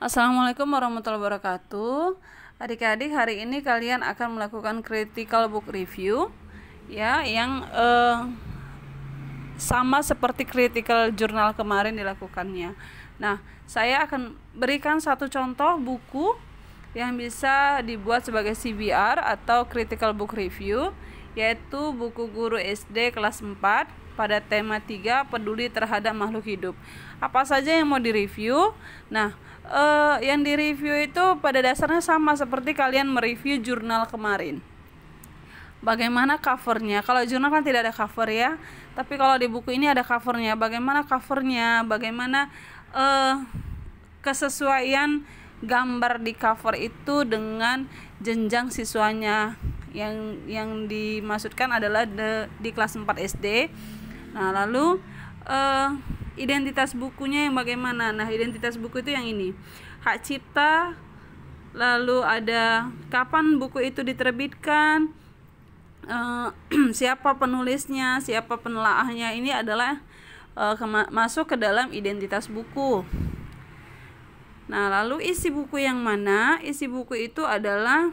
Assalamualaikum warahmatullahi wabarakatuh. Adik-adik, hari ini kalian akan melakukan critical book review ya, yang sama seperti critical journal kemarin dilakukannya. Nah, saya akan berikan satu contoh buku yang bisa dibuat sebagai CBR atau critical book review, yaitu buku guru SD kelas 4 pada tema 3 peduli terhadap makhluk hidup. Apa saja yang mau direview? Nah, yang direview itu pada dasarnya sama seperti kalian mereview jurnal kemarin. Bagaimana covernya? Kalau jurnal kan tidak ada cover ya, tapi kalau di buku ini ada covernya. Bagaimana covernya? Bagaimana kesesuaian gambar di cover itu dengan jenjang siswanya. Yang dimaksudkan adalah di kelas 4 SD. Nah, lalu identitas bukunya yang bagaimana? Nah, identitas buku itu yang ini, hak cipta, lalu ada kapan buku itu diterbitkan, siapa penulisnya, siapa penelaahnya. Ini adalah masuk ke dalam identitas buku. Nah, lalu isi buku yang mana? Isi buku itu adalah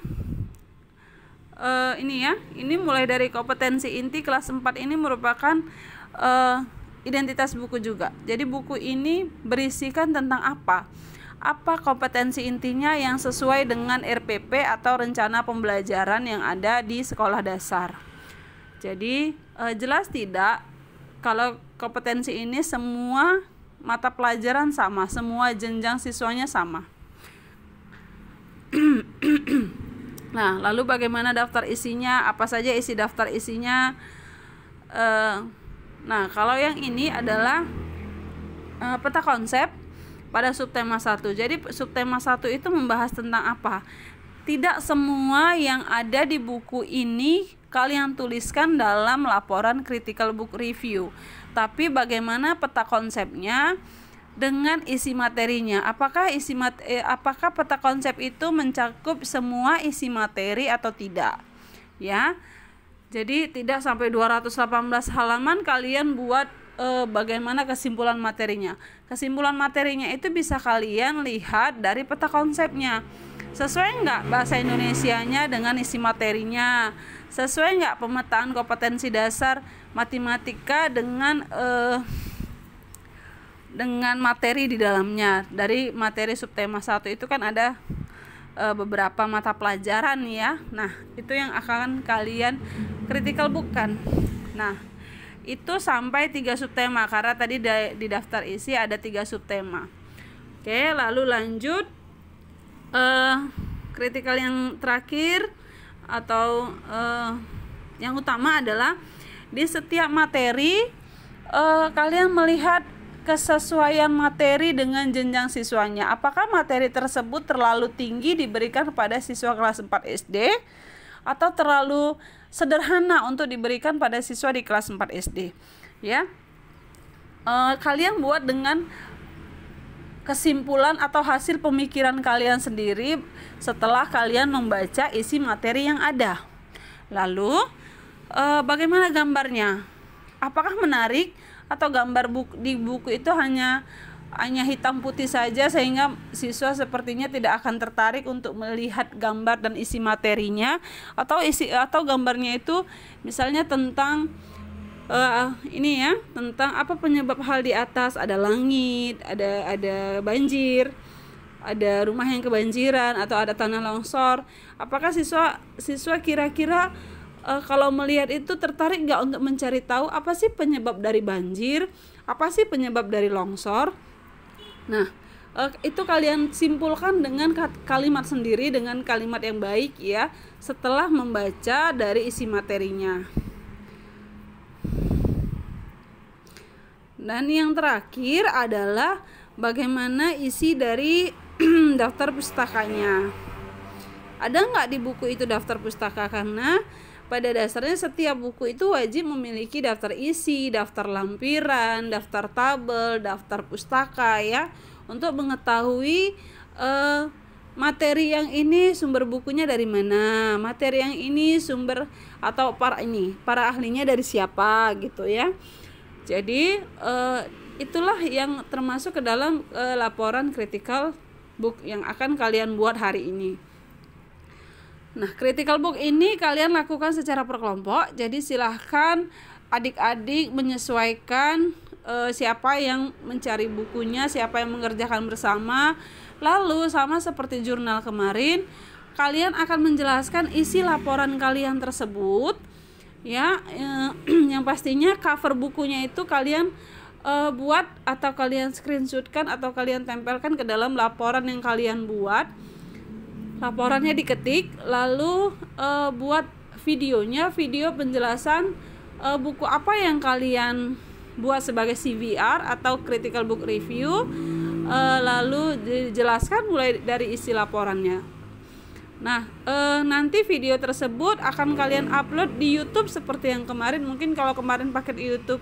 ini ya, ini mulai dari kompetensi inti kelas 4 ini merupakan identitas buku juga. Jadi buku ini berisikan tentang apa kompetensi intinya yang sesuai dengan RPP atau rencana pembelajaran yang ada di sekolah dasar. Jadi jelas tidak kalau kompetensi ini semua mata pelajaran sama, semua jenjang siswanya sama. Nah, lalu bagaimana daftar isinya? Apa saja isi daftar isinya? Nah, kalau yang ini adalah peta konsep pada subtema 1. Jadi subtema 1 itu membahas tentang apa? Tidak semua yang ada di buku ini kalian tuliskan dalam laporan critical book review, tapi bagaimana peta konsepnya dengan isi materinya. Apakah peta konsep itu mencakup semua isi materi atau tidak? Ya. Jadi tidak sampai 218 halaman kalian buat bagaimana kesimpulan materinya. Kesimpulan materinya itu bisa kalian lihat dari peta konsepnya. Sesuai nggak bahasa Indonesianya dengan isi materinya? Sesuai nggak pemetaan kompetensi dasar matematika dengan materi di dalamnya. Dari materi subtema 1 itu kan ada beberapa mata pelajaran ya. Nah, itu yang akan kalian critical book kan. Nah, itu sampai 3 subtema karena tadi di daftar isi ada 3 subtema. Oke, lalu lanjut critical yang terakhir atau yang utama adalah di setiap materi kalian melihat kesesuaian materi dengan jenjang siswanya. Apakah materi tersebut terlalu tinggi diberikan kepada siswa kelas 4 SD atau terlalu sederhana untuk diberikan pada siswa di kelas 4 SD? Ya. Kalian buat dengan kesimpulan atau hasil pemikiran kalian sendiri setelah kalian membaca isi materi yang ada. Lalu bagaimana gambarnya? Apakah menarik atau gambar di buku itu hanya hitam putih saja sehingga siswa sepertinya tidak akan tertarik untuk melihat gambar dan isi materinya, atau gambarnya itu misalnya tentang ini ya, tentang apa penyebab hal di atas, ada langit, ada banjir, ada rumah yang kebanjiran atau ada tanah longsor. Apakah siswa kira-kira kalau melihat itu tertarik nggak untuk mencari tahu apa sih penyebab dari banjir, apa sih penyebab dari longsor? Nah, itu kalian simpulkan dengan kalimat sendiri, dengan kalimat yang baik ya, setelah membaca dari isi materinya. Dan yang terakhir adalah bagaimana isi dari daftar pustakanya. Ada nggak di buku itu daftar pustaka? Karena pada dasarnya setiap buku itu wajib memiliki daftar isi, daftar lampiran, daftar tabel, daftar pustaka ya, untuk mengetahui materi yang ini sumber bukunya dari mana, materi yang ini sumber atau para ahlinya dari siapa gitu ya. Jadi itulah yang termasuk ke dalam laporan critical book yang akan kalian buat hari ini. Nah, critical book ini kalian lakukan secara per kelompok. Jadi silahkan adik-adik menyesuaikan siapa yang mencari bukunya, siapa yang mengerjakan bersama. Lalu sama seperti jurnal kemarin, kalian akan menjelaskan isi laporan kalian tersebut. Ya, yang pastinya cover bukunya itu kalian buat atau kalian screenshotkan atau kalian tempelkan ke dalam laporan yang kalian buat. Laporannya diketik, lalu buat videonya, video penjelasan buku apa yang kalian buat sebagai CBR atau critical book review, lalu dijelaskan mulai dari isi laporannya. Nah, nanti video tersebut akan kalian upload di YouTube seperti yang kemarin. Mungkin kalau kemarin pakai YouTube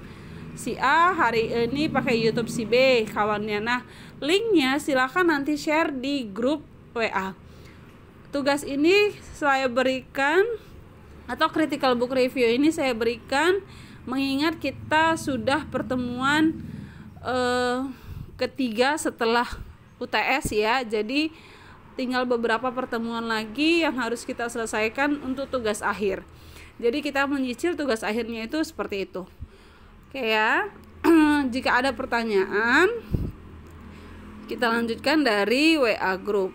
si A, hari ini pakai YouTube si B kawannya. Nah, linknya silakan nanti share di grup WA. Tugas ini saya berikan, atau critical book review ini saya berikan mengingat kita sudah pertemuan ketiga setelah UTS ya. Jadi tinggal beberapa pertemuan lagi yang harus kita selesaikan untuk tugas akhir. Jadi kita menyicil tugas akhirnya itu seperti itu. Oke ya. Jika ada pertanyaan, kita lanjutkan dari WA group.